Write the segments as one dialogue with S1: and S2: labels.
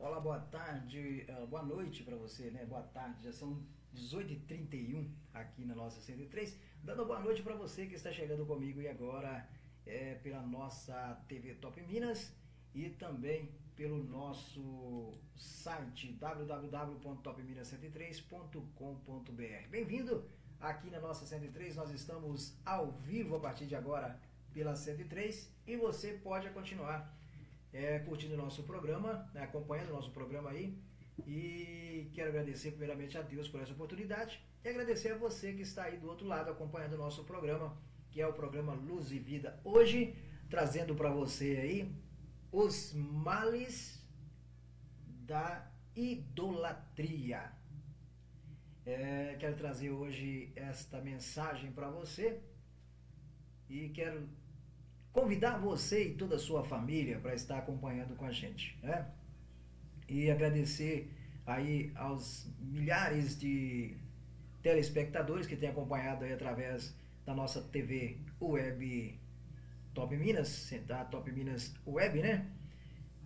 S1: Olá, boa tarde, boa noite para você, né? Boa tarde, já são 18h31 aqui na nossa 103. Dando boa noite para você que está chegando comigo e agora pela nossa TV Top Minas e também pelo nosso site www.topminas103.com.br. Bem-vindo aqui na nossa 103, nós estamos ao vivo a partir de agora pela 103 e você pode continuar curtindo o nosso programa, né, acompanhando o nosso programa aí. E quero agradecer primeiramente a Deus por essa oportunidade e agradecer a você que está aí do outro lado acompanhando o nosso programa, que é o programa Luz e Vida. Hoje, trazendo para você aí os males da idolatria. Quero trazer hoje esta mensagem para você e quero convidar você e toda a sua família para estar acompanhando com a gente, né? E agradecer aí aos milhares de telespectadores que têm acompanhado aí através da nossa TV Web Top Minas, da Top Minas Web, né?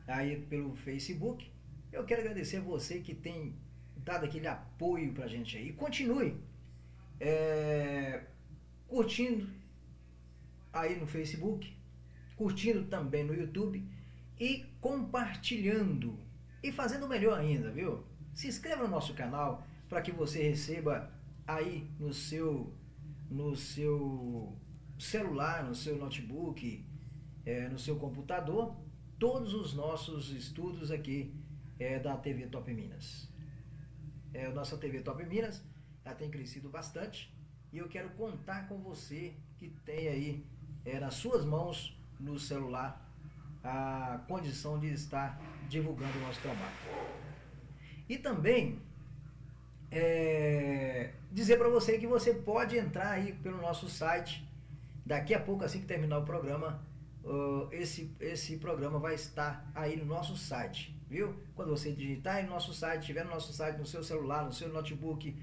S1: Aí pelo Facebook. Eu quero agradecer a você que tem dado aquele apoio pra gente aí. E continue curtindo aí no Facebook, curtindo também no YouTube e compartilhando e fazendo melhor ainda, viu? Se inscreva no nosso canal para que você receba aí no seu celular, no seu notebook, no seu computador, todos os nossos estudos aqui da TV Top Minas. A nossa TV Top Minas ela tem crescido bastante e eu quero contar com você que tem aí nas suas mãos, no celular, a condição de estar divulgando o nosso trabalho. E também dizer para você que você pode entrar aí pelo nosso site. Daqui a pouco, assim que terminar o programa, esse programa vai estar aí no nosso site, viu? Quando você digitar aí no nosso site, estiver no nosso site, no seu celular, no seu notebook,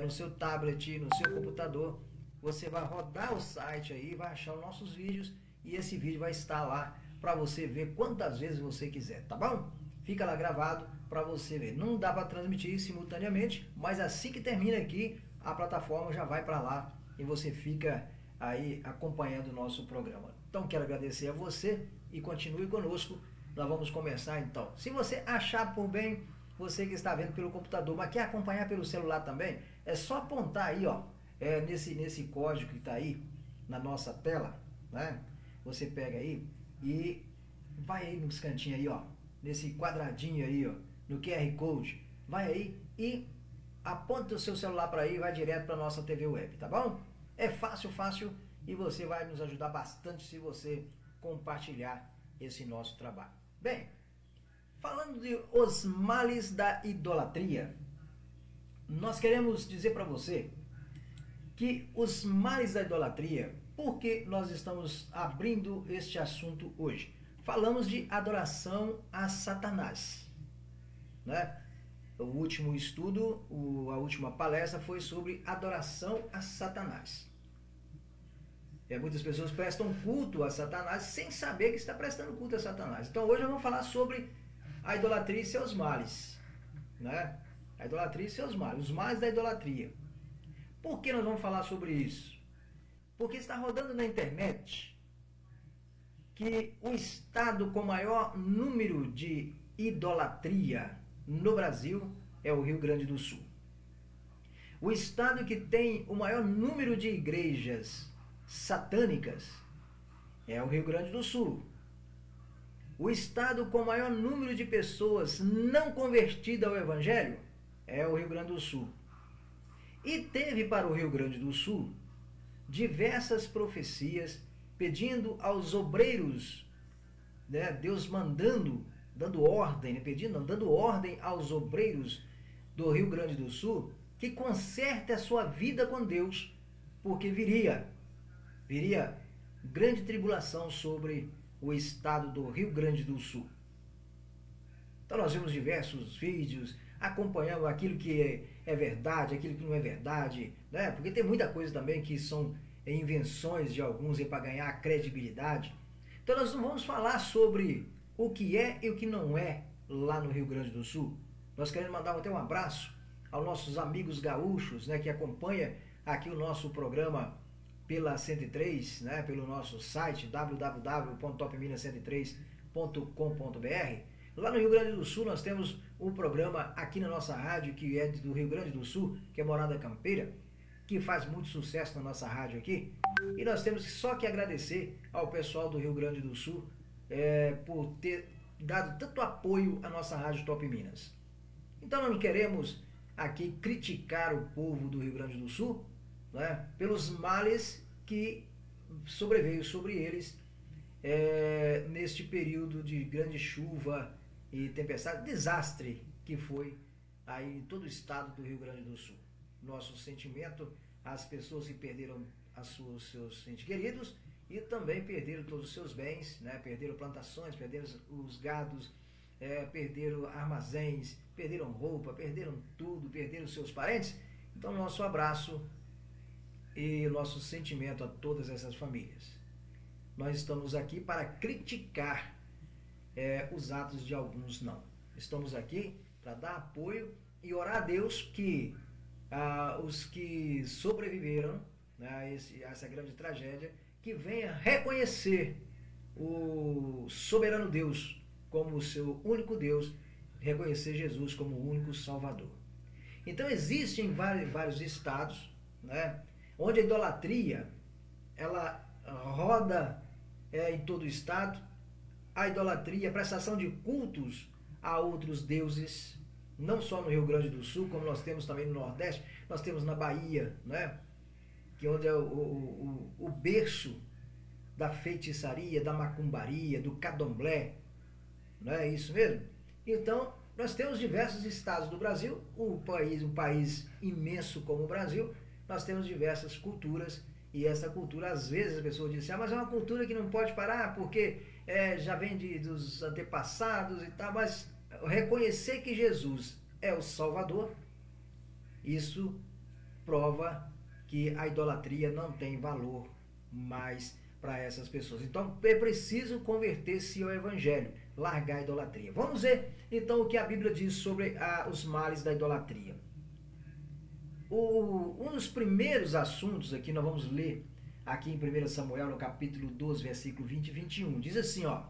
S1: no seu tablet, no seu computador, você vai rodar o site aí, vai achar os nossos vídeos e esse vídeo vai estar lá para você ver quantas vezes você quiser, tá bom? Fica lá gravado para você ver. Não dá para transmitir simultaneamente, mas assim que termina aqui, a plataforma já vai para lá e você fica aí acompanhando o nosso programa. Então quero agradecer a você e continue conosco. Nós vamos começar então. Se você achar por bem, você que está vendo pelo computador, mas quer acompanhar pelo celular também, é só apontar aí, ó, nesse código que está aí na nossa tela, né? Você pega aí e vai aí nos cantinhos aí, ó, nesse quadradinho aí, ó, no QR Code, vai aí e aponta o seu celular para aí e vai direto para nossa TV Web, tá bom? É fácil e você vai nos ajudar bastante se você compartilhar esse nosso trabalho. Bem, falando de os males da idolatria, nós queremos dizer para você que os males da idolatria, por que nós estamos abrindo este assunto hoje? Falamos de adoração a Satanás, né? O último estudo, a última palestra foi sobre adoração a Satanás. Muitas pessoas prestam culto a Satanás sem saber que está prestando culto a Satanás. Então hoje eu vou falar sobre a idolatria e seus males, né? A idolatria e seus males, os males da idolatria. Por que nós vamos falar sobre isso? Porque está rodando na internet que o estado com maior número de idolatria no Brasil é o Rio Grande do Sul. O estado que tem o maior número de igrejas satânicas é o Rio Grande do Sul. O estado com maior número de pessoas não convertidas ao Evangelho é o Rio Grande do Sul. E teve para o Rio Grande do Sul diversas profecias pedindo aos obreiros, né, Deus mandando, dando ordem, né, dando ordem aos obreiros do Rio Grande do Sul que conserte a sua vida com Deus, porque viria grande tribulação sobre o estado do Rio Grande do Sul. Então nós vimos diversos vídeos acompanhando aquilo que é verdade, aquilo que não é verdade, né? Porque tem muita coisa também que são invenções de alguns para ganhar credibilidade. Então nós não vamos falar sobre o que é e o que não é lá no Rio Grande do Sul. Nós queremos mandar até um abraço aos nossos amigos gaúchos, né, que acompanham aqui o nosso programa pela 103, né, pelo nosso site www.topminas103.com.br. Lá no Rio Grande do Sul nós temos um programa aqui na nossa rádio, que é do Rio Grande do Sul, que é Morada Campeira, que faz muito sucesso na nossa rádio aqui. E nós temos só que agradecer ao pessoal do Rio Grande do Sul por ter dado tanto apoio à nossa rádio Top Minas. Então não queremos aqui criticar o povo do Rio Grande do Sul, né, pelos males que sobreveio sobre eles neste período de grande chuva e tempestade, desastre que foi aí em todo o estado do Rio Grande do Sul. Nosso sentimento às pessoas que perderam seus entes queridos e também perderam todos os seus bens, né? Perderam plantações, perderam os gados, perderam armazéns, perderam roupa, perderam tudo, perderam seus parentes. Então nosso abraço e nosso sentimento a todas essas famílias. Nós estamos aqui para criticar os atos de alguns não. Estamos aqui para dar apoio e orar a Deus que os que sobreviveram, né, a essa grande tragédia, que venha reconhecer o soberano Deus como o seu único Deus, reconhecer Jesus como o único Salvador. Então existem vários estados, né, onde a idolatria ela roda em todo o estado. A idolatria, a prestação de cultos a outros deuses, não só no Rio Grande do Sul, como nós temos também no Nordeste, nós temos na Bahia, né? Que é onde é o berço da feitiçaria, da macumbaria, do candomblé, não é isso mesmo? Então, nós temos diversos estados do Brasil, um país imenso como o Brasil, nós temos diversas culturas, e essa cultura, às vezes, as pessoas dizem, mas é uma cultura que não pode parar, porque já vem dos antepassados e tal, mas reconhecer que Jesus é o Salvador, isso prova que a idolatria não tem valor mais para essas pessoas. Então é preciso converter-se ao Evangelho, largar a idolatria. Vamos ver então o que a Bíblia diz sobre os males da idolatria. Um dos primeiros assuntos aqui, nós vamos ler aqui em 1 Samuel, no capítulo 12, versículo 20 e 21. Diz assim, ó: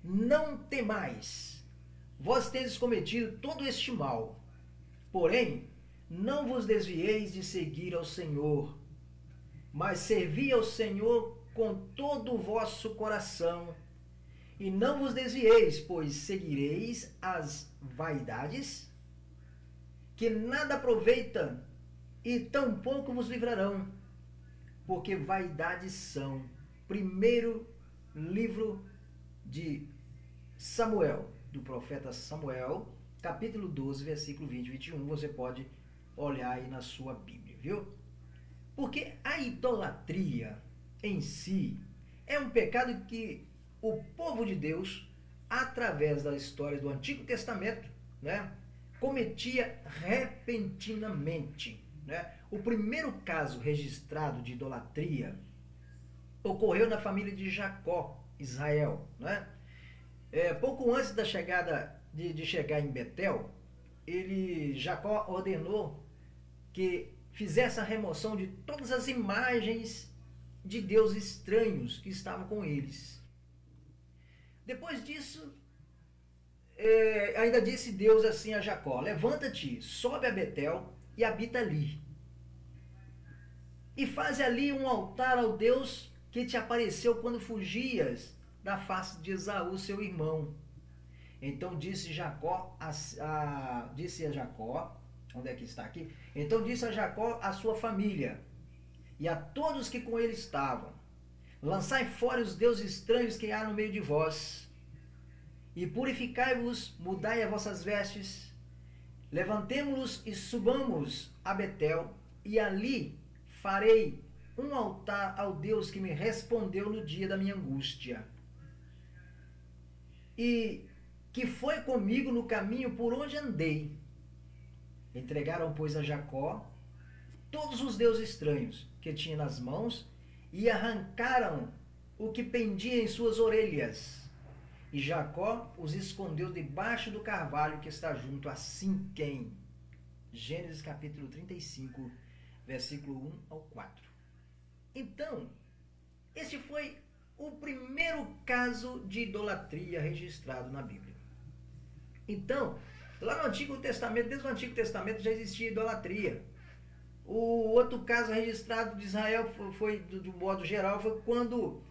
S1: não temais, vós tendes cometido todo este mal, porém, não vos desvieis de seguir ao Senhor, mas servi ao Senhor com todo o vosso coração, e não vos desvieis, pois seguireis as vaidades, que nada aproveitam, e tampouco vos livrarão, porque vaidades são. Primeiro livro de Samuel, do profeta Samuel, capítulo 12, versículo 20 e 21, você pode olhar aí na sua Bíblia, viu? Porque a idolatria em si é um pecado que o povo de Deus, através da história do Antigo Testamento, né, cometia repentinamente, né? O primeiro caso registrado de idolatria ocorreu na família de Jacó, Israel, né? Pouco antes da chegada de chegar em Betel, Jacó ordenou que fizesse a remoção de todas as imagens de deuses estranhos que estavam com eles. Depois disso, ainda disse Deus assim a Jacó: levanta-te, sobe a Betel e habita ali, e faz ali um altar ao Deus que te apareceu quando fugias da face de Esaú, seu irmão. Então disse a Jacó, onde é que está aqui? Então disse a Jacó a sua família e a todos que com ele estavam: lançai fora os deuses estranhos que há no meio de vós, e purificai-vos, mudai as vossas vestes, levantemo-nos e subamos a Betel, e ali farei um altar ao Deus que me respondeu no dia da minha angústia, e que foi comigo no caminho por onde andei. Entregaram, pois, a Jacó todos os deuses estranhos que tinha nas mãos, e arrancaram o que pendia em suas orelhas, e Jacó os escondeu debaixo do carvalho que está junto a Siquém. Gênesis capítulo 35, versículo 1 ao 4. Então, esse foi o primeiro caso de idolatria registrado na Bíblia. Então, lá no Antigo Testamento, desde o Antigo Testamento já existia idolatria. O outro caso registrado de Israel foi do modo geral, foi quando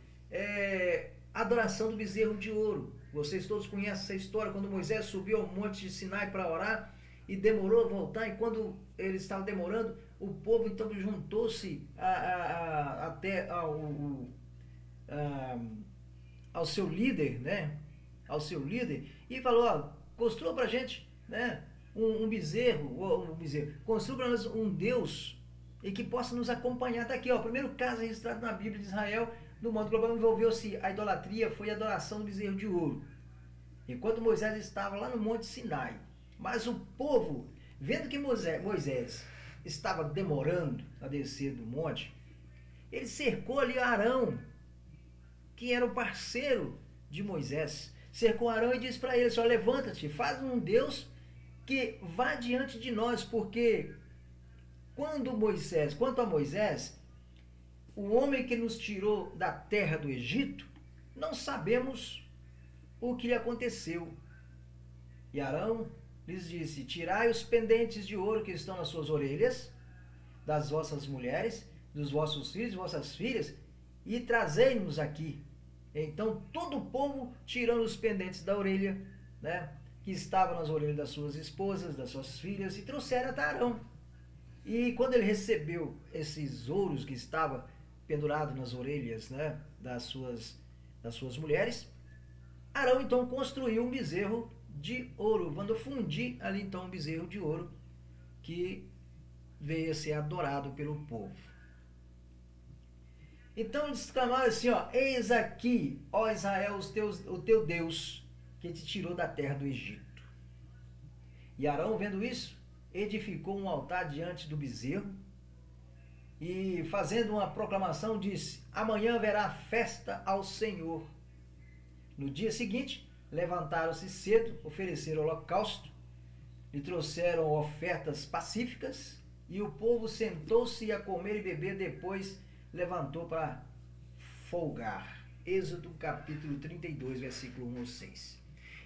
S1: a adoração do bezerro de ouro. Vocês todos conhecem essa história, quando Moisés subiu ao monte de Sinai para orar e demorou a voltar, e quando ele estava demorando, o povo então juntou-se até ao seu líder, né? Ao seu líder, e falou: ó, construa pra gente, né? Um bezerro, construa para nós um Deus e que possa nos acompanhar. Está aqui, ó, o primeiro caso registrado na Bíblia de Israel, no mundo global, envolveu-se a idolatria, foi a adoração do bezerro de ouro. Enquanto Moisés estava lá no Monte Sinai. Mas o povo, vendo que Moisés estava demorando a descer do monte, ele cercou ali Arão, que era o parceiro de Moisés. Cercou Arão e disse para ele: só levanta-te, faz um Deus que vá diante de nós, porque quanto a Moisés, o homem que nos tirou da terra do Egito, não sabemos o que lhe aconteceu. E Arão lhes disse: tirai os pendentes de ouro que estão nas suas orelhas, das vossas mulheres, dos vossos filhos e vossas filhas, e trazei-nos aqui. Então todo o povo, tirando os pendentes da orelha, né, que estavam nas orelhas das suas esposas, das suas filhas, e trouxeram até Arão. E quando ele recebeu esses ouros que estavam pendurados nas orelhas, né, das suas mulheres, Arão então construiu um bezerro de ouro, mandou fundir ali então um bezerro de ouro que veio a ser adorado pelo povo. Então eles clamaram assim, ó: eis aqui, ó Israel, o teu Deus, que te tirou da terra do Egito. E Arão, vendo isso, edificou um altar diante do bezerro e, fazendo uma proclamação, disse: amanhã haverá festa ao Senhor. No dia seguinte, levantaram-se cedo, ofereceram holocausto, lhe trouxeram ofertas pacíficas, e o povo sentou-se a comer e beber, depois levantou para folgar. Êxodo capítulo 32, versículo 1 ao 6.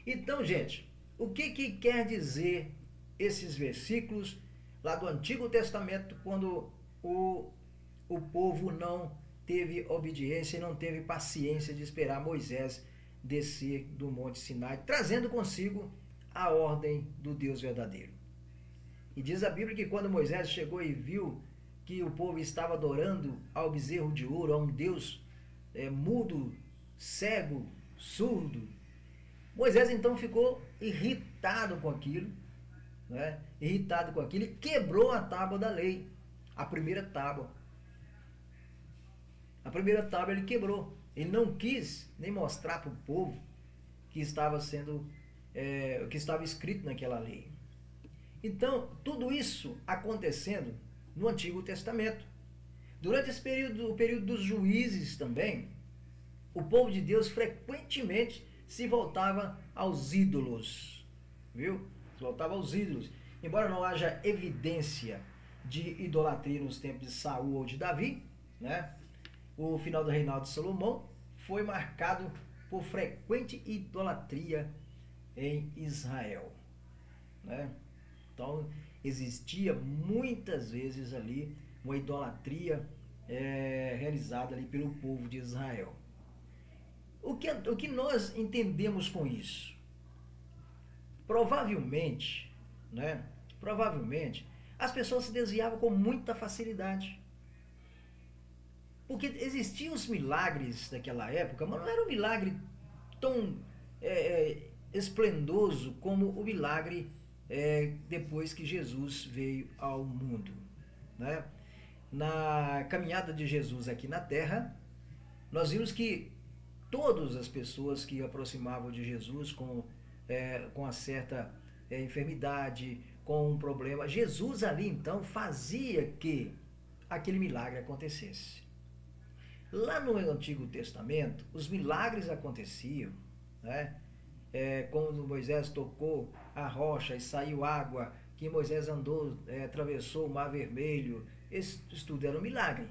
S1: Então, gente, o que quer dizer esses versículos lá do Antigo Testamento, quando o povo não teve obediência e não teve paciência de esperar Moisés descer do Monte Sinai, trazendo consigo a ordem do Deus verdadeiro? E diz a Bíblia que quando Moisés chegou e viu que o povo estava adorando ao bezerro de ouro, a um Deus mudo, cego, surdo, Moisés então ficou irritado com aquilo, né? Irritado com aquilo, e quebrou a tábua da lei, a primeira tábua. A primeira tábua ele quebrou. Ele não quis nem mostrar para o povo que estava que estava escrito naquela lei. Então, tudo isso acontecendo no Antigo Testamento. Durante esse período, o período dos juízes também, o povo de Deus frequentemente se voltava aos ídolos, viu? Se voltava aos ídolos. Embora não haja evidência de idolatria nos tempos de Saul ou de Davi, né? O final do reinado de Salomão foi marcado por frequente idolatria em Israel, né? Então, existia muitas vezes ali uma idolatria realizada ali pelo povo de Israel. O que nós entendemos com isso? Provavelmente, né? Provavelmente, as pessoas se desviavam com muita facilidade. Porque existiam os milagres daquela época, mas não era um milagre tão esplendoso como o milagre depois que Jesus veio ao mundo, né? Na caminhada de Jesus aqui na Terra, nós vimos que todas as pessoas que aproximavam de Jesus com uma certa enfermidade, com um problema, Jesus ali então fazia que aquele milagre acontecesse. Lá no Antigo Testamento, os milagres aconteciam, né, quando Moisés tocou a rocha e saiu água, que Moisés andou, atravessou o Mar Vermelho. Isso tudo era um milagre,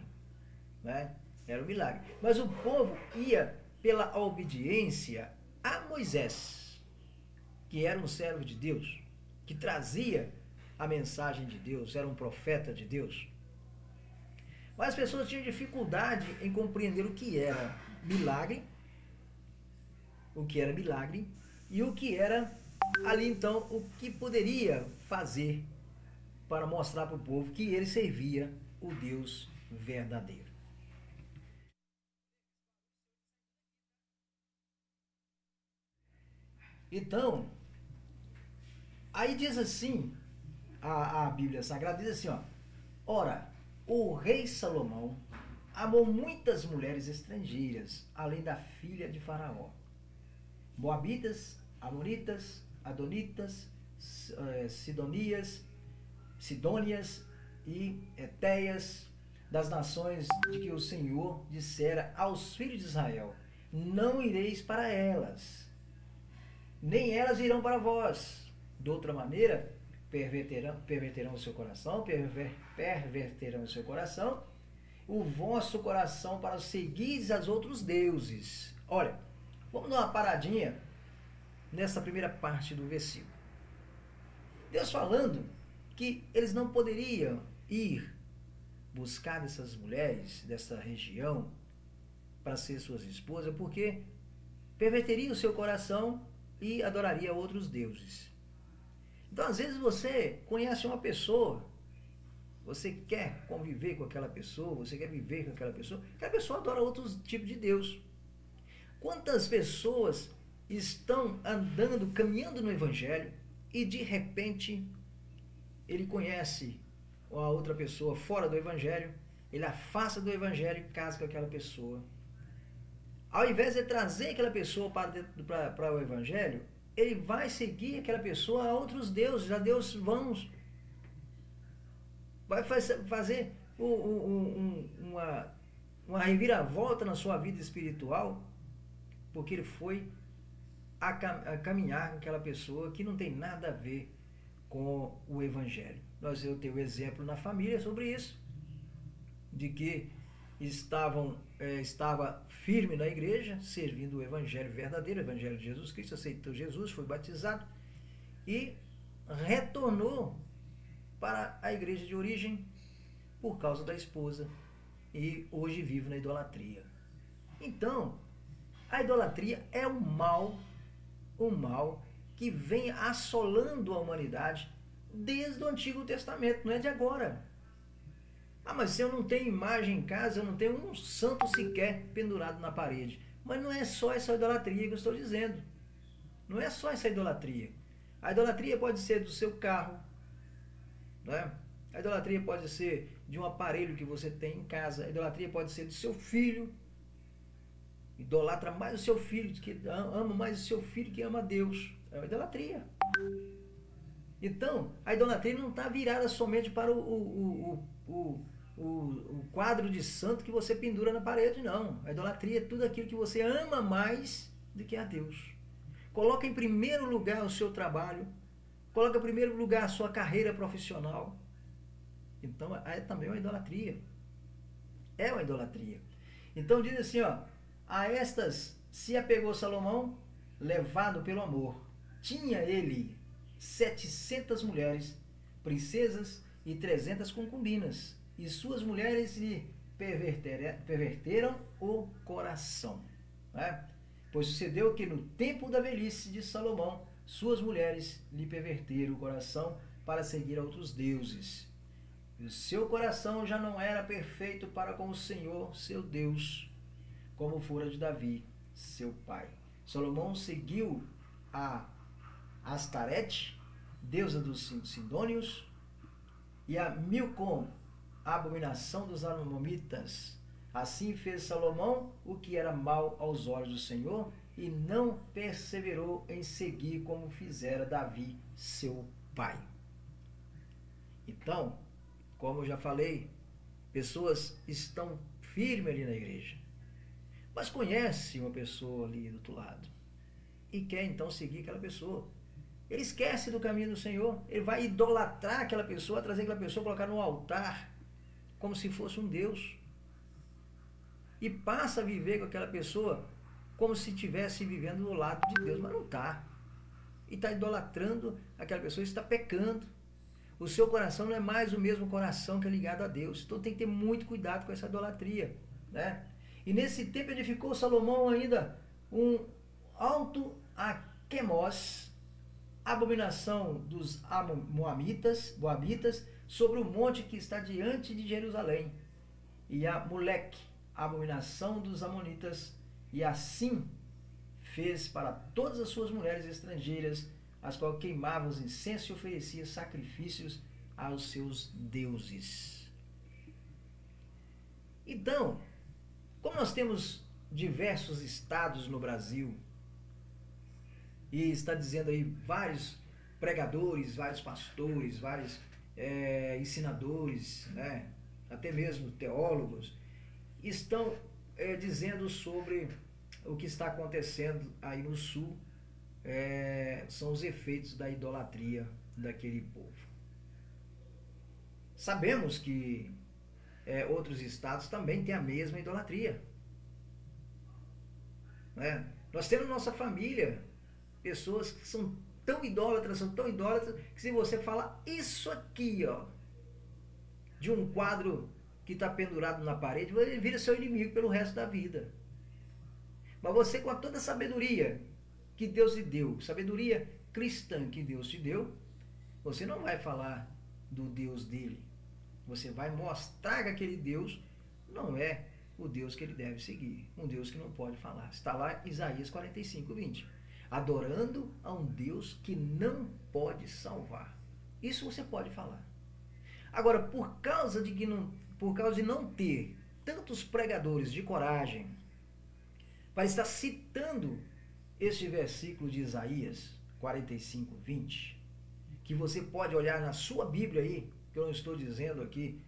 S1: né? Era um milagre. Mas o povo ia pela obediência a Moisés, que era um servo de Deus, que trazia a mensagem de Deus, era um profeta de Deus. Mas as pessoas tinham dificuldade em compreender o que era milagre, e o que era ali então, o que poderia fazer para mostrar para o povo que ele servia o Deus verdadeiro. Então, aí diz assim, a Bíblia Sagrada diz assim, ó, ora, o rei Salomão amou muitas mulheres estrangeiras, além da filha de Faraó. Moabitas, Amonitas, Adonitas, Sidônias e Etéias, das nações de que o Senhor dissera aos filhos de Israel, não ireis para elas, nem elas irão para vós. De outra maneira, perverterão o seu coração, o vosso coração para seguir as outros deuses. Olha, vamos dar uma paradinha nessa primeira parte do versículo. Deus falando que eles não poderiam ir buscar dessas mulheres dessa região para ser suas esposas, porque perverteria o seu coração e adoraria outros deuses. Então, às vezes você conhece uma pessoa, você quer conviver com aquela pessoa, você quer viver com aquela pessoa adora outros tipos de Deus. Quantas pessoas estão andando, caminhando no Evangelho e de repente ele conhece a outra pessoa fora do Evangelho, ele afasta do Evangelho e casa com aquela pessoa. Ao invés de trazer aquela pessoa para o Evangelho, ele vai seguir aquela pessoa a outros deuses, a deuses vãos. Vai fazer uma reviravolta na sua vida espiritual, porque ele foi a caminhar com aquela pessoa que não tem nada a ver com o Evangelho. Eu tenho exemplo na família sobre isso, de que estava firme na igreja, servindo o Evangelho verdadeiro, o Evangelho de Jesus Cristo, aceitou Jesus, foi batizado e retornou para a igreja de origem por causa da esposa e hoje vive na idolatria. Então, a idolatria é um mal que vem assolando a humanidade desde o Antigo Testamento, não é de agora. Mas se eu não tenho imagem em casa, eu não tenho um santo sequer pendurado na parede. Mas não é só essa idolatria que eu estou dizendo. Não é só essa idolatria. A idolatria pode ser do seu carro, né? A idolatria pode ser de um aparelho que você tem em casa. A idolatria pode ser do seu filho. Idolatra mais o seu filho, que ama mais o seu filho que ama a Deus. É uma idolatria. Então, a idolatria não está virada somente para o quadro de santo que você pendura na parede, não. A idolatria é tudo aquilo que você ama mais do que a Deus. Coloca em primeiro lugar o seu trabalho, coloca em primeiro lugar a sua carreira profissional. Então, é também uma idolatria. É uma idolatria. Então, diz assim, ó, a estas se apegou Salomão, levado pelo amor. Tinha ele 700 mulheres, princesas e 300 concubinas, e suas mulheres lhe perverteram o coração. Né? Pois sucedeu que no tempo da velhice de Salomão, suas mulheres lhe perverteram o coração para seguir outros deuses. E o seu coração já não era perfeito para com o Senhor, seu Deus, como fora de Davi, seu pai. Salomão seguiu a Astarete, deusa dos Sidônios, e a Milcom, a abominação dos Amomitas. Assim fez Salomão o que era mal aos olhos do Senhor, e não perseverou em seguir como fizera Davi, seu pai. Então, como eu já falei, pessoas estão firmes ali na igreja, mas conhece uma pessoa ali do outro lado. e quer então seguir aquela pessoa. Ele esquece do caminho do Senhor, ele vai idolatrar aquela pessoa, trazer aquela pessoa, colocar no altar, como se fosse um Deus. E passa a viver com aquela pessoa como se estivesse vivendo do lado de Deus, mas não está. E está idolatrando aquela pessoa, está pecando. O seu coração não é mais o mesmo coração que é ligado a Deus. Então tem que ter muito cuidado com essa idolatria, né? E nesse tempo edificou Salomão ainda um alto a Quemos, abominação dos moabitas, sobre o monte que está diante de Jerusalém, e a Moleque, abominação dos amonitas, e assim fez para todas as suas mulheres estrangeiras, as quais queimavam os incensos e oferecia sacrifícios aos seus deuses. Então, como nós temos diversos estados no Brasil, e está dizendo aí vários pregadores, vários pastores, vários ensinadores, né, até mesmo teólogos, estão dizendo sobre o que está acontecendo aí no sul, são os efeitos da idolatria daquele povo. Sabemos que outros estados também têm a mesma idolatria, né? Nós temos na nossa família pessoas que são tão idólatras, que se você falar isso aqui, ó, de um quadro que está pendurado na parede, ele vira seu inimigo pelo resto da vida. Mas você, com toda a sabedoria que Deus lhe deu, sabedoria cristã que Deus te deu, você não vai falar do Deus dele. Você vai mostrar que aquele Deus não é o Deus que ele deve seguir. Um Deus que não pode falar. Está lá Isaías 45:20. Adorando a um Deus que não pode salvar. Isso você pode falar. Agora, por causa de não ter tantos pregadores de coragem para estar citando este versículo de Isaías 45:20, que você pode olhar na sua Bíblia aí, que eu não estou dizendo aqui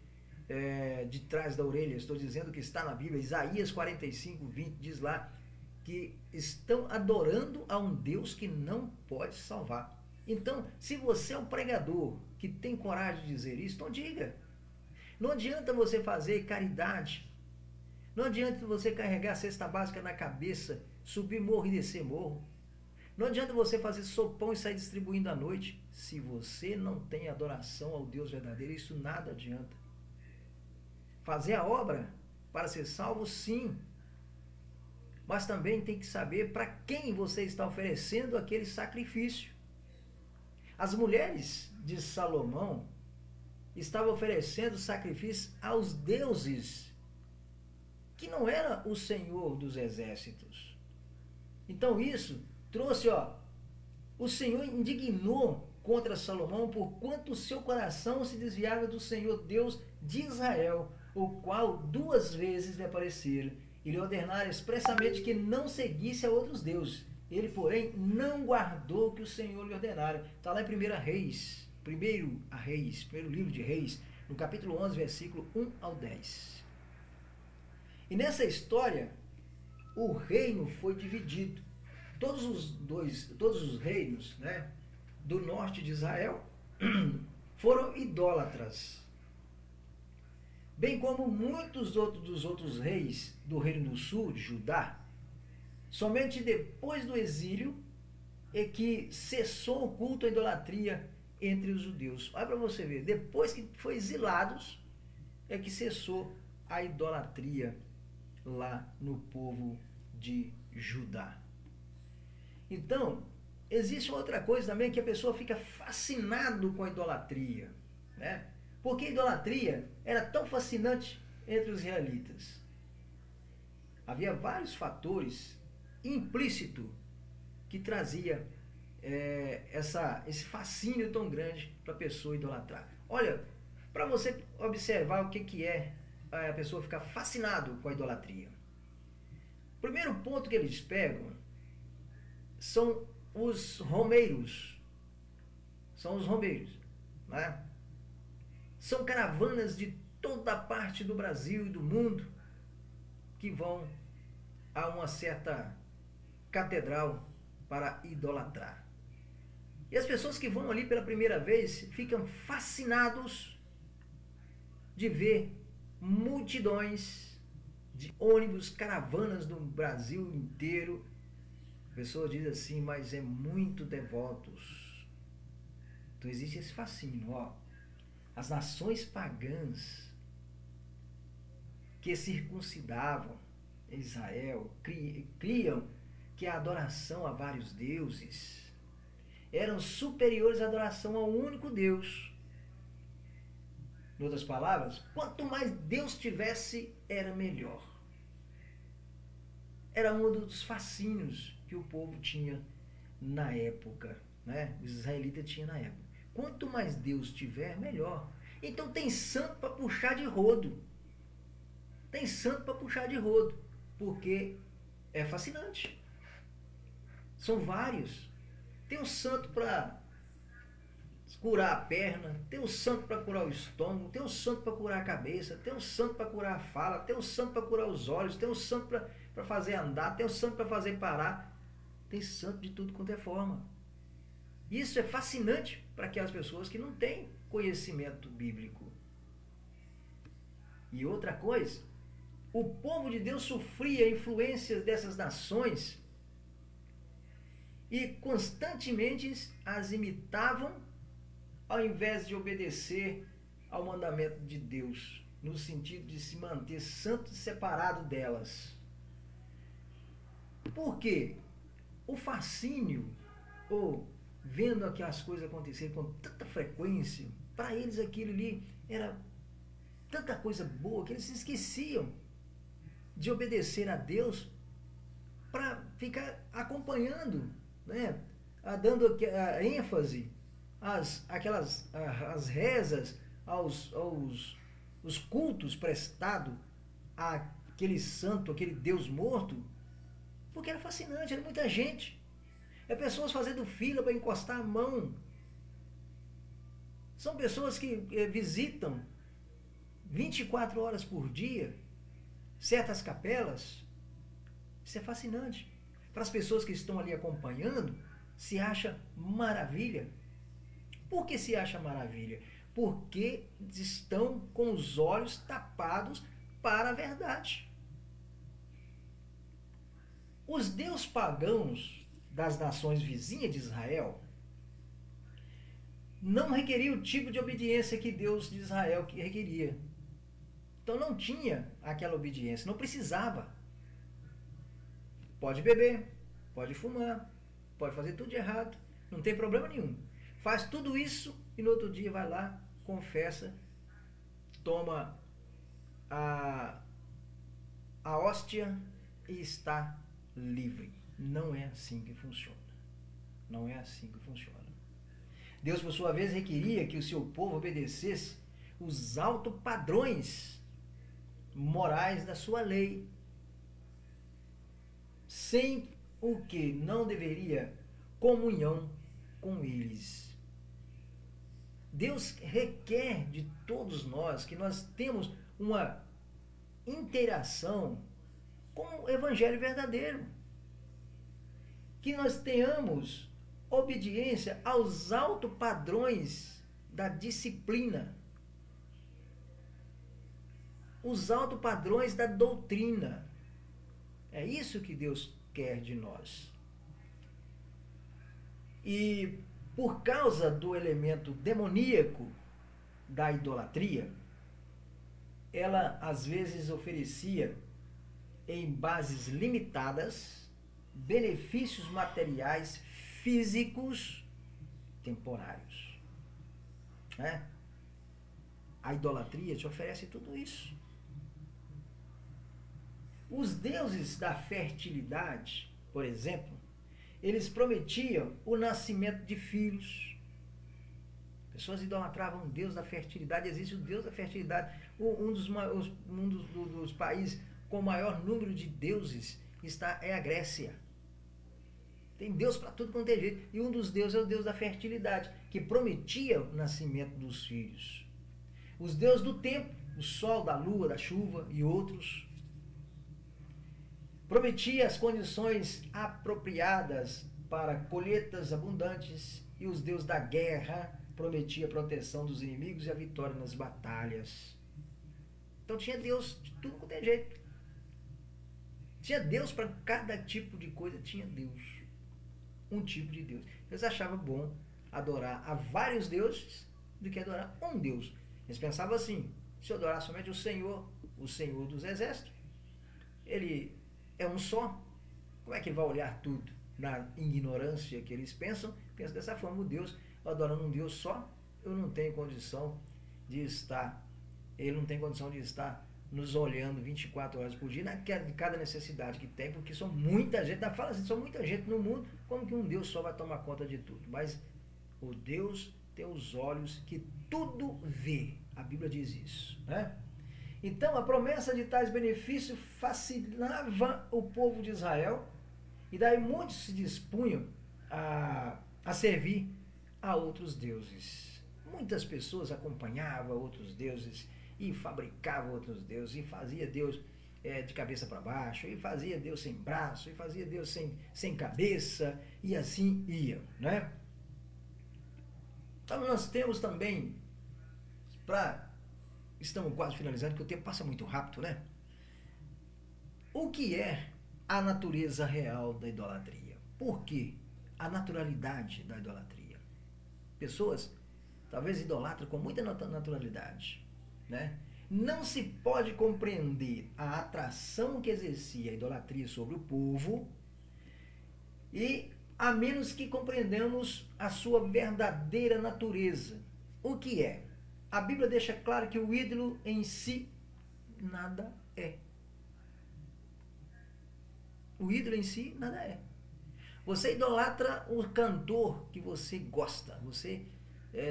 S1: de trás da orelha, estou dizendo que está na Bíblia. Isaías 45:20 diz lá que estão adorando a um Deus que não pode salvar. Então, se você é um pregador que tem coragem de dizer isso, então diga. Não adianta você fazer caridade, não adianta você carregar a cesta básica na cabeça, subir morro e descer morro. Não adianta você fazer sopão e sair distribuindo à noite. Se você não tem adoração ao Deus verdadeiro, isso nada adianta. Fazer a obra para ser salvo, sim. Mas também tem que saber para quem você está oferecendo aquele sacrifício. As mulheres de Salomão estavam oferecendo sacrifício aos deuses, que não era o Senhor dos exércitos. Então isso trouxe, o Senhor indignou contra Salomão, porquanto o seu coração se desviava do Senhor Deus de Israel, o qual 2 vezes lhe apareceram, e lhe ordenaram expressamente que não seguisse a outros deuses. Ele, porém, não guardou o que o Senhor lhe ordenara. Está lá em primeiro livro de Reis, no capítulo 11, versículo 1 ao 10. E nessa história, o reino foi dividido. Todos os reinos, né, do norte de Israel foram idólatras. Bem como muitos dos outros reis do reino do sul, de Judá. Somente depois do exílio é que cessou o culto à idolatria entre os judeus. Olha para você ver, depois que foi exilados, é que cessou a idolatria lá no povo de Judá. Então, existe outra coisa também, que a pessoa fica fascinado com a idolatria, né? Porque a idolatria era tão fascinante entre os israelitas. Havia vários fatores implícitos que trazia esse fascínio tão grande para a pessoa idolatrar. Olha, para você observar o que é a pessoa ficar fascinado com a idolatria. O primeiro ponto que eles pegam são os romeiros. Né? São caravanas de toda a parte do Brasil e do mundo que vão a uma certa catedral para idolatrar. E as pessoas que vão ali pela primeira vez ficam fascinados de ver multidões de ônibus, caravanas do Brasil inteiro. A pessoa diz assim, mas é muito devotos. Então existe esse fascínio, ó. As nações pagãs que circuncidavam Israel, criam que a adoração a vários deuses eram superiores à adoração ao único Deus. Em outras palavras, quanto mais Deus tivesse, era melhor. Era um dos fascínios que o povo tinha na época, né? Os israelitas tinham na época. Quanto mais Deus tiver, melhor. Então tem santo para puxar de rodo. Tem santo para puxar de rodo, porque é fascinante. São vários. Tem um santo para curar a perna, tem um santo para curar o estômago, tem um santo para curar a cabeça, tem um santo para curar a fala, tem um santo para curar os olhos, tem um santo para fazer andar, tem um santo para fazer parar. Tem santo de tudo quanto é forma. Isso é fascinante para aquelas pessoas que não têm conhecimento bíblico. E outra coisa, o povo de Deus sofria influências dessas nações e constantemente as imitavam ao invés de obedecer ao mandamento de Deus, no sentido de se manter santo e separado delas. Por quê? O fascínio, ou vendo aquelas coisas acontecerem com tanta frequência, para eles aquilo ali era tanta coisa boa que eles se esqueciam de obedecer a Deus para ficar acompanhando, né? Dando a ênfase às rezas, os cultos prestados àquele santo, aquele Deus morto, porque era fascinante, era muita gente. É pessoas fazendo fila para encostar a mão. São pessoas que visitam 24 horas por dia certas capelas. Isso é fascinante. Para as pessoas que estão ali acompanhando, se acha maravilha. Por que se acha maravilha? Porque estão com os olhos tapados para a verdade. Os deuses pagãos das nações vizinhas de Israel não requeriam o tipo de obediência que Deus de Israel requeria. Então não tinha aquela obediência, não precisava. Pode beber, pode fumar, pode fazer tudo de errado, não tem problema nenhum. Faz tudo isso e no outro dia vai lá, confessa, toma a hóstia e está livre. Não é assim que funciona. Não é assim que funciona. Deus, por sua vez, requeria que o seu povo obedecesse os altos padrões morais da sua lei, sem o que não deveria comunhão com eles. Deus requer de todos nós que nós temos uma interação com o evangelho verdadeiro. Que nós tenhamos obediência aos altos padrões da disciplina, os altos padrões da doutrina. É isso que Deus quer de nós. E por causa do elemento demoníaco da idolatria, ela às vezes oferecia, em bases limitadas, benefícios materiais físicos temporários. Né? A idolatria te oferece tudo isso. Os deuses da fertilidade, por exemplo, eles prometiam o nascimento de filhos. Pessoas idolatravam o Deus da fertilidade. Existe o Deus da fertilidade. Um dos países com o maior número de deuses é a Grécia. Tem Deus para tudo quanto é jeito. E um dos deuses é o Deus da fertilidade, que prometia o nascimento dos filhos. Os deuses do tempo, o sol, da lua, da chuva e outros, prometia as condições apropriadas para colheitas abundantes, e os deuses da guerra prometia a proteção dos inimigos e a vitória nas batalhas. Então tinha Deus de tudo quanto é jeito. Tinha Deus para cada tipo de coisa, tinha Deus. Um tipo de Deus. Eles achavam bom adorar a vários deuses do que adorar um Deus. Eles pensavam assim: se eu adorar somente o Senhor dos exércitos, ele é um só, como é que ele vai olhar tudo? Na ignorância que eles pensam dessa forma: o Deus, adorando um Deus só, eu não tenho condição de estar, ele não tem condição de estar nos olhando 24 horas por dia, de cada necessidade que tem, porque são muita gente, fala assim, são muita gente no mundo, como que um Deus só vai tomar conta de tudo? Mas o Deus tem os olhos que tudo vê, a Bíblia diz isso, né? Então a promessa de tais benefícios fascinava o povo de Israel, e daí muitos se dispunham a servir a outros deuses. Muitas pessoas acompanhavam outros deuses e fabricavam outros deuses, e fazia Deus de cabeça para baixo, e fazia Deus sem braço, e fazia Deus sem cabeça, e assim ia, né? Então nós temos também, estamos quase finalizando, porque o tempo passa muito rápido, né? O que é a natureza real da idolatria? Por quê? A naturalidade da idolatria. Pessoas talvez idolatram com muita naturalidade, né? Não se pode compreender a atração que exercia a idolatria sobre o povo, e a menos que compreendamos a sua verdadeira natureza. O que é? A Bíblia deixa claro que o ídolo em si nada é. O ídolo em si nada é. Você idolatra o cantor que você gosta. Você,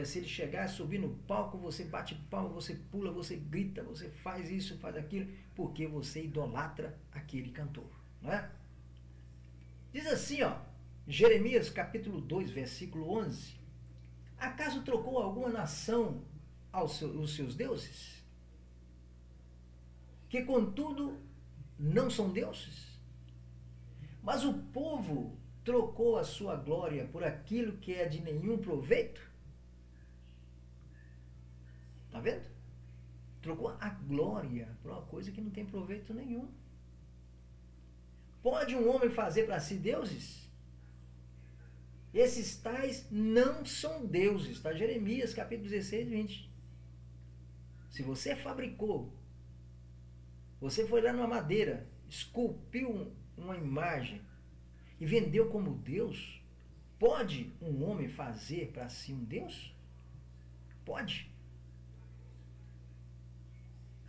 S1: se ele chegar, subir no palco, você bate palma, você pula, você grita, você faz isso, faz aquilo, porque você idolatra aquele cantor, não é? Diz assim, ó, Jeremias capítulo 2, versículo 11: acaso trocou alguma nação os seus deuses? Que contudo não são deuses? Mas o povo trocou a sua glória por aquilo que é de nenhum proveito? Tá vendo? Trocou a glória por uma coisa que não tem proveito nenhum. Pode um homem fazer para si deuses? Esses tais não são deuses. Tá? Jeremias capítulo 16, 20. Se você fabricou, você foi lá numa madeira, esculpiu uma imagem e vendeu como Deus, pode um homem fazer para si um Deus? Pode.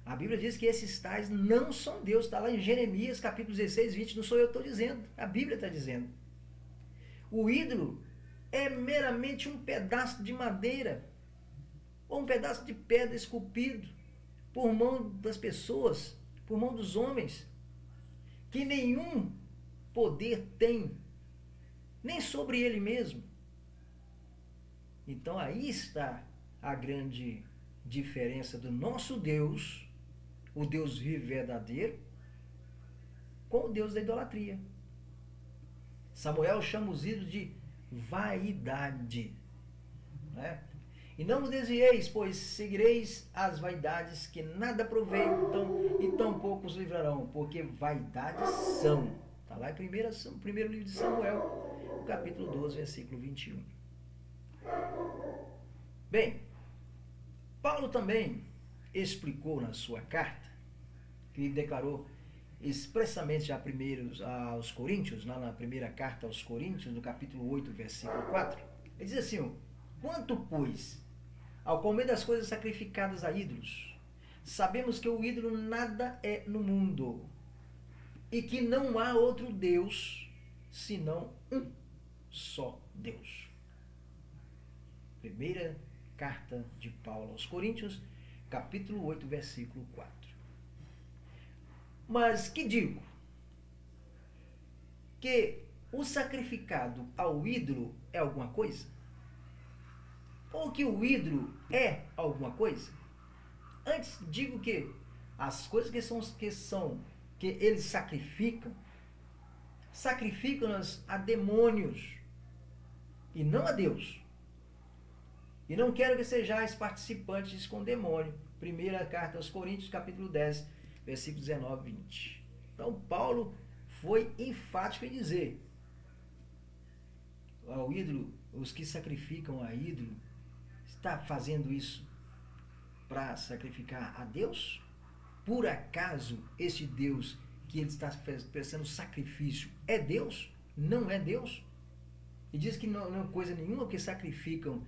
S1: A Bíblia diz que esses tais não são Deus. Está lá em Jeremias capítulo 16, 20. Não sou eu que estou dizendo. A Bíblia está dizendo. O ídolo é meramente um pedaço de madeira ou um pedaço de pedra esculpido por mão das pessoas, por mão dos homens, que nenhum poder tem, nem sobre ele mesmo. Então aí está a grande diferença do nosso Deus, o Deus vivo e verdadeiro, com o Deus da idolatria. Samuel chama os ídolos de vaidade, né? E não vos desvieis, pois seguireis as vaidades que nada aproveitam e tampouco os livrarão, porque vaidades são. Está lá em primeiro livro de Samuel, capítulo 12, versículo 21. Bem, Paulo também explicou na sua carta, que declarou expressamente já primeiros aos Coríntios, lá na primeira carta aos Coríntios, no capítulo 8, versículo 4, ele diz assim: quanto, pois, ao comer das coisas sacrificadas a ídolos, sabemos que o ídolo nada é no mundo, e que não há outro Deus, senão um só Deus. Primeira carta de Paulo aos Coríntios, capítulo 8, versículo 4. Mas que digo? Que o sacrificado ao ídolo é alguma coisa? Ou que o ídolo é alguma coisa? Antes digo que as coisas que eles sacrificam-nas a demônios e não a Deus. E não quero que sejais participantes com o demônio. Primeira carta aos Coríntios, capítulo 10, versículos 19 e 20. Então, Paulo foi enfático em dizer ao ídolo, os que sacrificam a ídolo, está fazendo isso para sacrificar a Deus? Por acaso este Deus que ele está prestando sacrifício é Deus? Não é Deus? E diz que não é coisa nenhuma que sacrificam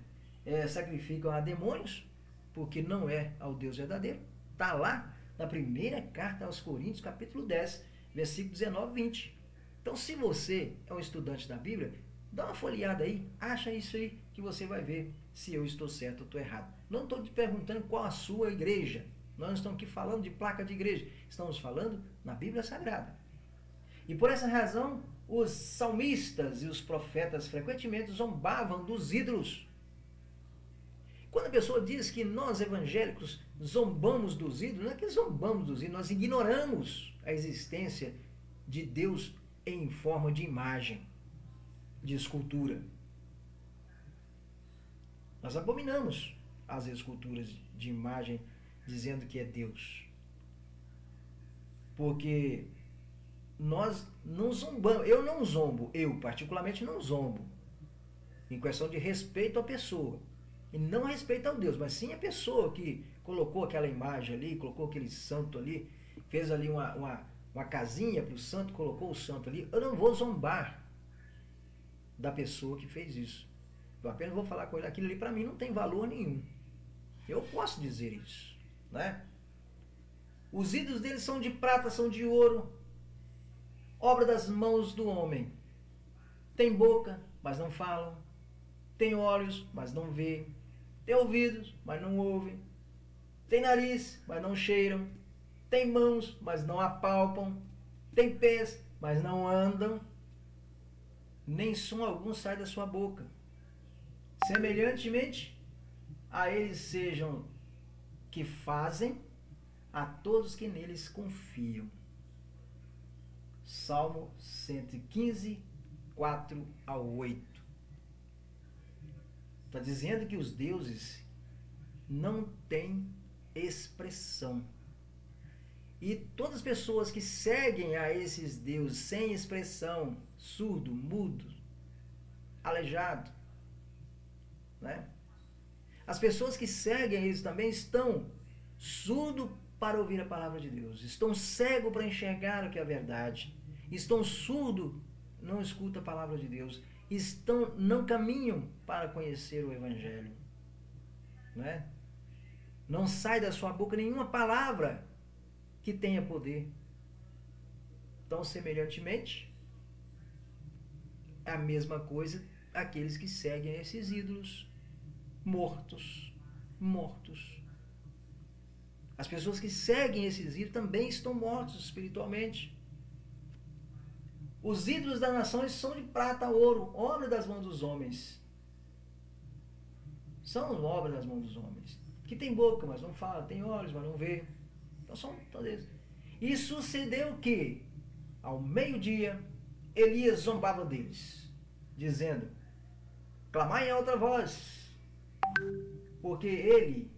S1: a demônios, porque não é ao Deus verdadeiro. Está lá na primeira carta aos Coríntios, capítulo 10, versículo 19 e 20. Então, se você é um estudante da Bíblia, dá uma folheada aí, acha isso aí, que você vai ver se eu estou certo ou estou errado. Não estou te perguntando qual a sua igreja. Nós não estamos aqui falando de placa de igreja. Estamos falando na Bíblia Sagrada. E por essa razão, os salmistas e os profetas frequentemente zombavam dos ídolos. Quando a pessoa diz que nós evangélicos zombamos dos ídolos, não é que zombamos dos ídolos, nós ignoramos a existência de Deus em forma de imagem, de escultura. Nós abominamos as esculturas de imagem dizendo que é Deus. Porque nós não zombamos, eu não zombo, eu particularmente não zombo, em questão de respeito à pessoa. E não respeito ao Deus, mas sim a pessoa que colocou aquela imagem ali, colocou aquele santo ali, fez ali uma casinha para o santo, colocou o santo ali. Eu não vou zombar da pessoa que fez isso. Eu apenas vou falar com ele, aquilo ali para mim não tem valor nenhum. Eu posso dizer isso, né? Os ídolos deles são de prata, são de ouro, obra das mãos do homem. Tem boca, mas não falam. Tem olhos, mas não vê. Tem ouvidos, mas não ouvem. Tem nariz, mas não cheiram. Tem mãos, mas não apalpam. Tem pés, mas não andam. Nem som algum sai da sua boca. Semelhantemente, a eles sejam que fazem a todos que neles confiam. Salmo 115, 4 a 8. Está dizendo que os deuses não têm expressão. E todas as pessoas que seguem a esses deuses sem expressão, surdo, mudo, aleijado, né? As pessoas que seguem eles também estão surdos para ouvir a palavra de Deus, estão cegos para enxergar o que é a verdade, estão surdos, não escutam a palavra de Deus, não caminham para conhecer o Evangelho, né? Não sai da sua boca nenhuma palavra que tenha poder. Então, semelhantemente, é a mesma coisa aqueles que seguem esses ídolos mortos. As pessoas que seguem esses ídolos também estão mortos espiritualmente. Os ídolos das nações são de prata, ouro, obra das mãos dos homens. São obra das mãos dos homens. Que tem boca, mas não fala, tem olhos, mas não vê. Então são todos. E sucedeu que, ao meio-dia, Elias zombava deles, dizendo: clamai em alta voz, porque ele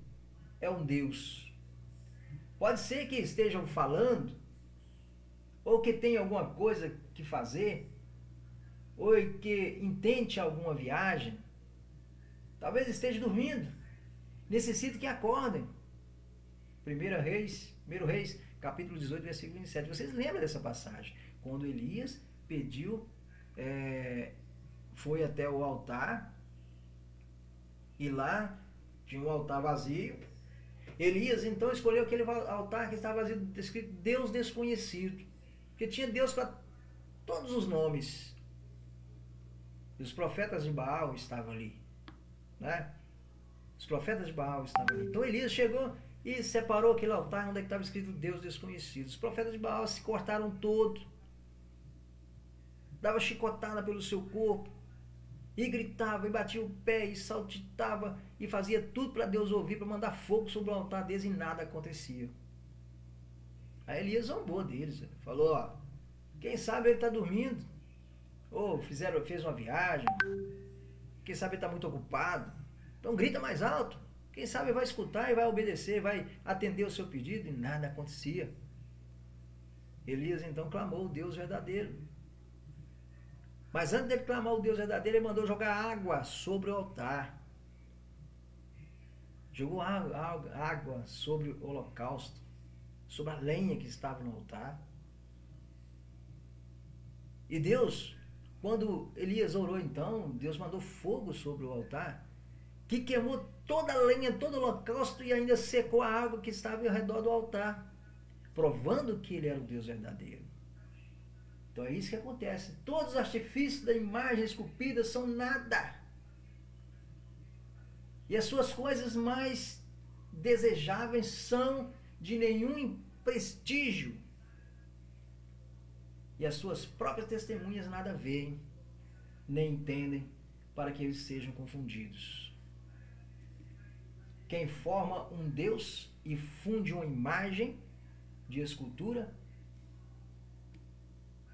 S1: é um Deus. Pode ser que estejam falando, ou que tenha alguma coisa que fazer, ou que intente alguma viagem, talvez esteja dormindo, necessita que acordem. 1 Reis, capítulo 18, versículo 27. Vocês lembram dessa passagem? Quando Elias pediu, foi até o altar, e lá tinha um altar vazio. Elias então escolheu aquele altar que estava vazio, escrito Deus desconhecido, porque tinha Deus para todos os nomes. E os profetas de Baal estavam ali, né? Os profetas de Baal estavam ali. Então Elias chegou e separou aquele altar onde estava escrito Deus desconhecido. Os profetas de Baal se cortaram todo, dava chicotada pelo seu corpo, e gritava, e batia o pé, e saltitava, e fazia tudo para Deus ouvir, para mandar fogo sobre o altar deles, e nada acontecia. Aí Elias zombou deles, falou: ó, quem sabe ele está dormindo, ou fez uma viagem, Quem sabe está muito ocupado. Então grita mais alto. Quem sabe vai escutar e vai obedecer, vai atender o seu pedido, e nada acontecia. Elias então clamou o Deus verdadeiro. Mas antes dele clamar o Deus verdadeiro, ele mandou jogar água sobre o altar. Jogou água sobre o holocausto, sobre a lenha que estava no altar. E Deus, quando Elias orou então, Deus mandou fogo sobre o altar, que queimou toda a lenha, todo o holocausto, e ainda secou a água que estava ao redor do altar, provando que ele era o Deus verdadeiro. Então é isso que acontece. Todos os artifícios da imagem esculpida são nada. E as suas coisas mais desejáveis são de nenhum prestígio. E as suas próprias testemunhas nada veem, nem entendem, para que eles sejam confundidos. Quem forma um Deus e funde uma imagem de escultura,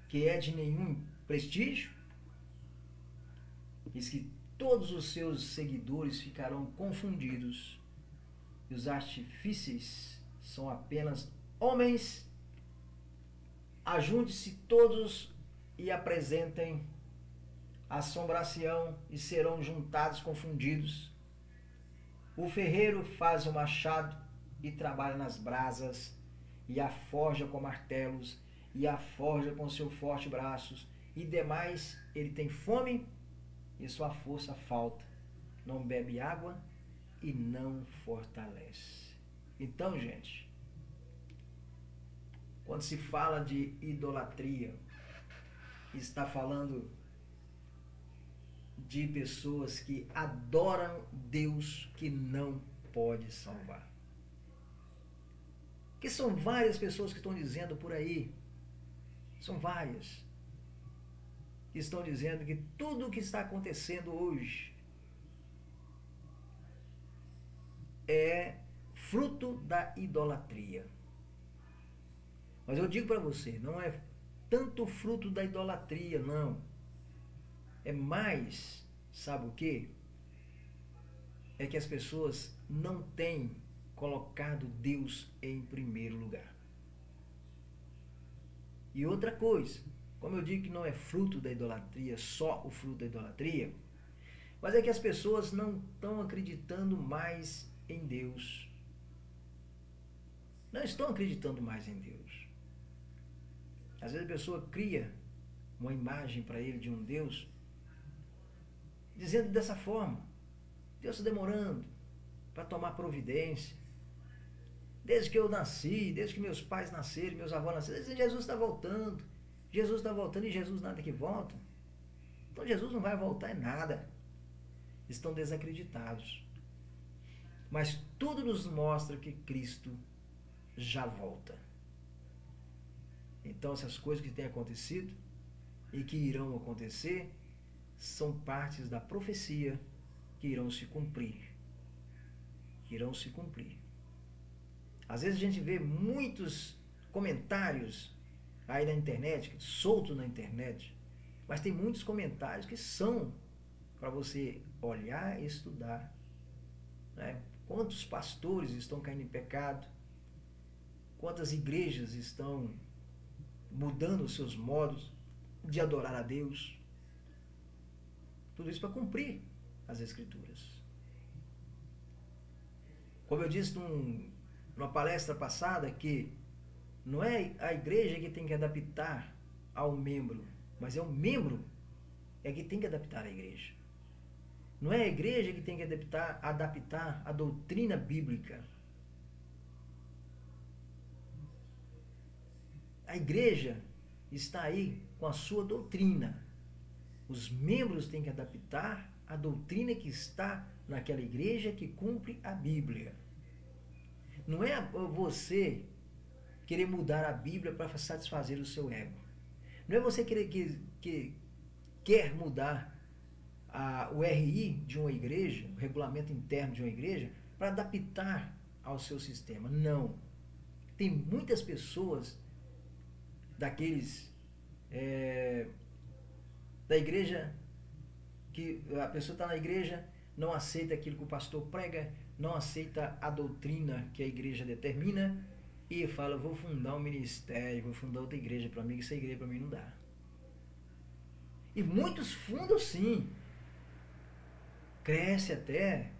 S1: que é de nenhum prestígio, diz que todos os seus seguidores ficarão confundidos, e os artífices são apenas homens. Ajunte-se todos e apresentem assombração, e serão juntados confundidos. O ferreiro faz o machado e trabalha nas brasas, e a forja com martelos, e a forja com seu forte braços, e demais ele tem fome, e sua força falta, não bebe água e não fortalece. Então, gente, quando se fala de idolatria, está falando de pessoas que adoram Deus que não pode salvar. Que são várias pessoas que estão dizendo por aí, são várias, que estão dizendo que tudo o que está acontecendo hoje é fruto da idolatria. Mas eu digo para você, não é tanto fruto da idolatria, não. É mais, sabe o quê? É que as pessoas não têm colocado Deus em primeiro lugar. E outra coisa, como eu digo que não é fruto da idolatria, só o fruto da idolatria, mas é que as pessoas não estão acreditando mais em Deus. Não estão acreditando mais em Deus. Às vezes a pessoa cria uma imagem para ele de um Deus, dizendo dessa forma: Deus está demorando para tomar providência. Desde que eu nasci, desde que meus pais nasceram, meus avós nasceram, Jesus está voltando. Jesus está voltando e Jesus nada que volta. Então Jesus não vai voltar em nada. Estão desacreditados. Mas tudo nos mostra que Cristo já volta. Então essas coisas que têm acontecido e que irão acontecer são partes da profecia que irão se cumprir. Que irão se cumprir. Às vezes a gente vê muitos comentários aí na internet, soltos na internet, mas tem muitos comentários que são para você olhar e estudar. Né? Quantos pastores estão caindo em pecado? Quantas igrejas estão mudando os seus modos de adorar a Deus? Tudo isso para cumprir as Escrituras. Como eu disse numa palestra passada, que não é a igreja que tem que adaptar ao membro, mas é o membro que tem que adaptar a igreja. Não é a igreja que tem que adaptar a doutrina bíblica. A igreja está aí com a sua doutrina. Os membros têm que adaptar a doutrina que está naquela igreja que cumpre a Bíblia. Não é você querer mudar a Bíblia para satisfazer o seu ego. Não é você quer mudar o RI de uma igreja, o regulamento interno de uma igreja, para adaptar ao seu sistema. Não. Tem muitas pessoas daqueles da igreja que a pessoa está na igreja, não aceita aquilo que o pastor prega, não aceita a doutrina que a igreja determina e fala, vou fundar um ministério, vou fundar outra igreja para mim, que essa igreja para mim não dá. E muitos fundam sim, cresce até,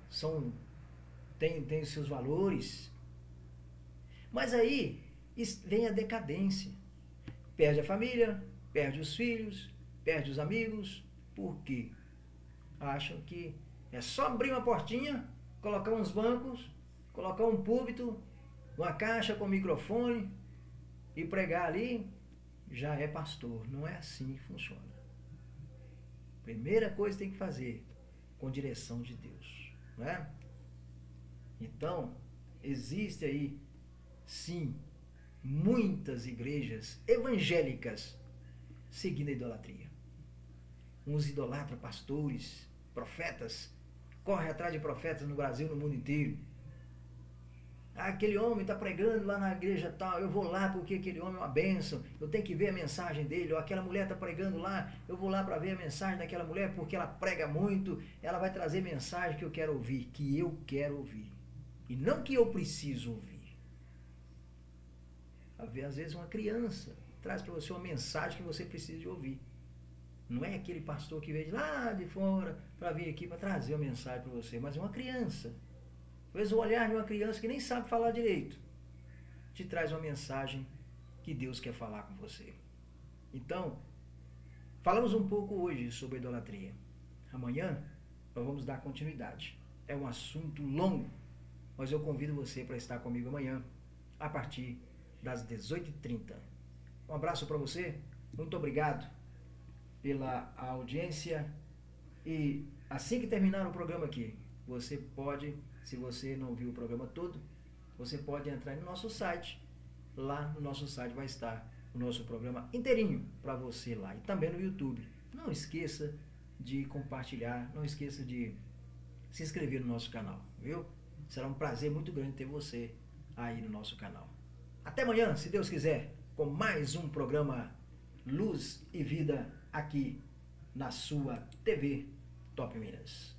S1: tem os seus valores, mas aí vem a decadência, perde a família, perde os filhos, perde os amigos, por quê? Acham que é só abrir uma portinha, colocar uns bancos, colocar um púlpito, uma caixa com microfone e pregar ali, já é pastor. Não é assim que funciona. Primeira coisa que tem que fazer, com direção de Deus, não é? Então, existe aí, sim, muitas igrejas evangélicas seguindo a idolatria. Uns idolatram pastores, profetas, corre atrás de profetas no Brasil, no mundo inteiro. Aquele homem está pregando lá na igreja tal, eu vou lá porque aquele homem é uma bênção, eu tenho que ver a mensagem dele, ou aquela mulher está pregando lá, eu vou lá para ver a mensagem daquela mulher porque ela prega muito, ela vai trazer mensagem que eu quero ouvir, e não que eu preciso ouvir. Às vezes uma criança traz para você uma mensagem que você precisa de ouvir. Não é aquele pastor que veio de lá de fora para vir aqui para trazer uma mensagem para você, mas é uma criança. Às vezes o olhar de uma criança que nem sabe falar direito te traz uma mensagem que Deus quer falar com você. Então, falamos um pouco hoje sobre a idolatria. Amanhã nós vamos dar continuidade. É um assunto longo, mas eu convido você para estar comigo amanhã a partir das 18h30. Um abraço para você, muito obrigado pela audiência e assim que terminar o programa aqui, você pode, se você não viu o programa todo, você pode entrar no nosso site, lá no nosso site vai estar o nosso programa inteirinho para você lá e também no YouTube. Não esqueça de compartilhar, não esqueça de se inscrever no nosso canal, viu? Será um prazer muito grande ter você aí no nosso canal. Até amanhã, se Deus quiser, com mais um programa Luz e Vida aqui na sua TV Top Minas.